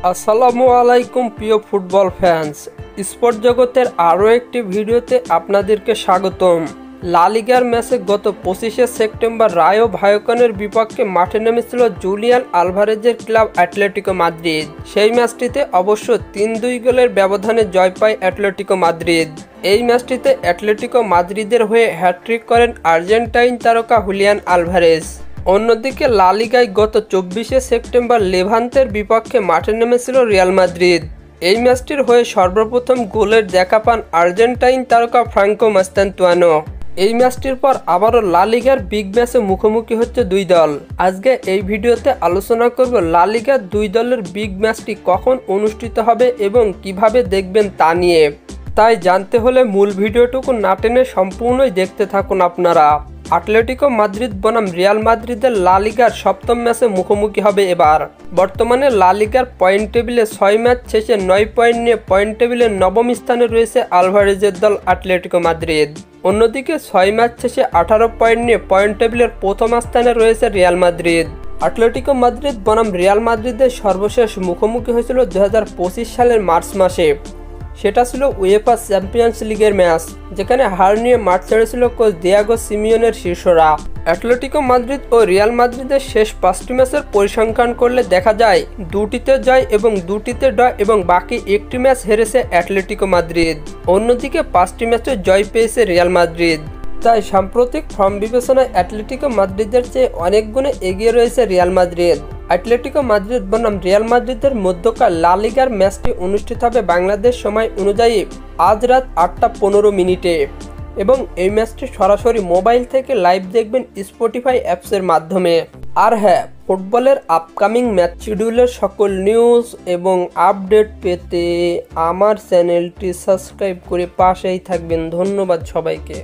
আসসালামু আলাইকুম প্রিয় ফুটবল ফ্যান্স, স্পোর্ট জগতের আরও একটি ভিডিওতে আপনাদেরকে স্বাগতম। লা লিগার ম্যাচে গত 25শে সেপ্টেম্বর রায়ো ভায়োকানোর বিপক্ষে মাঠে নেমেছিল জুলিয়ান আলভারেজের ক্লাব অ্যাটলেটিকো মাদ্রিদ। সেই ম্যাচটিতে অবশ্য 3-2 গোলের ব্যবধানে জয় পায় অ্যাটলেটিকো মাদ্রিদ। এই ম্যাচটিতে অ্যাটলেটিকো মাদ্রিদের হয়ে হ্যাট্রিক করেন আর্জেন্টাইন তারকা হুলিয়ান আলভারেজ। অন্যদিকে লা লিগায় গত 24শে সেপ্টেম্বর লেভান্তের বিপক্ষে মাঠে নেমেছিল রিয়াল মাদ্রিদ। এই ম্যাচটির হয়ে সর্বপ্রথম গোলের দেখা পান আর্জেন্টাইন তারকা ফ্রাঙ্কো মাস্তান্তুয়ানো। এই ম্যাচটির পর আবারও লা লিগার বিগ ম্যাচে মুখোমুখি হচ্ছে দুই দল। আজকে এই ভিডিওতে আলোচনা করব লা লিগার দুই দলের বিগ ম্যাচটি কখন অনুষ্ঠিত হবে এবং কিভাবে দেখবেন তা নিয়ে। তাই জানতে হলে মূল ভিডিওটুকু না টেনে সম্পূর্ণই দেখতে থাকুন আপনারা। অ্যাটলেটিকো মাদ্রিদ বনাম রিয়াল মাদ্রিদের লা লিগার সপ্তম ম্যাচে মুখোমুখি হবে এবার। বর্তমানে লা লিগার পয়েন্ট টেবিলে 6 ম্যাচ শেষে 9 পয়েন্ট নিয়ে পয়েন্ট টেবিলের নবম স্থানে রয়েছে আলভারেজের দল অ্যাটলেটিকো মাদ্রিদ। অন্যদিকে 6 ম্যাচ শেষে 18 পয়েন্ট নিয়ে পয়েন্ট টেবিলের প্রথম স্থানে রয়েছে রিয়াল মাদ্রিদ। অ্যাটলেটিকো মাদ্রিদ বনাম রিয়াল মাদ্রিদের সর্বশেষ মুখোমুখি হয়েছিল 2025 সালের মার্চ মাসে। সেটা ছিল উয়েফা চ্যাম্পিয়ন্স লিগের ম্যাচ, যেখানে হার নিয়ে মাঠ ছেড়েছিল কোচ দিয়েগো সিমিওনের শিষ্যরা। অ্যাটলেটিকো মাদ্রিদ ও রিয়াল মাদ্রিদের শেষ 5টি ম্যাচের পরিসংখ্যান করলে দেখা যায় 2টিতে জয় এবং 2টিতে ড্র এবং বাকি একটি ম্যাচ হেরেছে অ্যাটলেটিকো মাদ্রিদ। অন্যদিকে 5টি ম্যাচে জয় পেয়েছে রিয়াল মাদ্রিদ। তাই সাম্প্রতিক ফর্ম বিবেচনায় অ্যাটলেটিকো মাদ্রিদের চেয়ে অনেক গুণে এগিয়ে রয়েছে রিয়াল মাদ্রিদ। অ্যাটলেটিকো মাদ্রিদ বনাম রিয়াল মাদ্রিদের মধ্যকার লা লিগার ম্যাচটি অনুষ্ঠিত হবে বাংলাদেশ সময় অনুযায়ী আজ রাত 8টা 15 এবং এই ম্যাচটি সরাসরি মোবাইল থেকে লাইভ দেখবেন স্পটিফাই অ্যাপসের মাধ্যমে। আর হ্যাঁ, ফুটবলের আপকামিং ম্যাচ শিডিউলের সকল নিউজ এবং আপডেট পেতে আমার চ্যানেলটি সাবস্ক্রাইব করে পাশেই থাকবেন। ধন্যবাদ সবাইকে।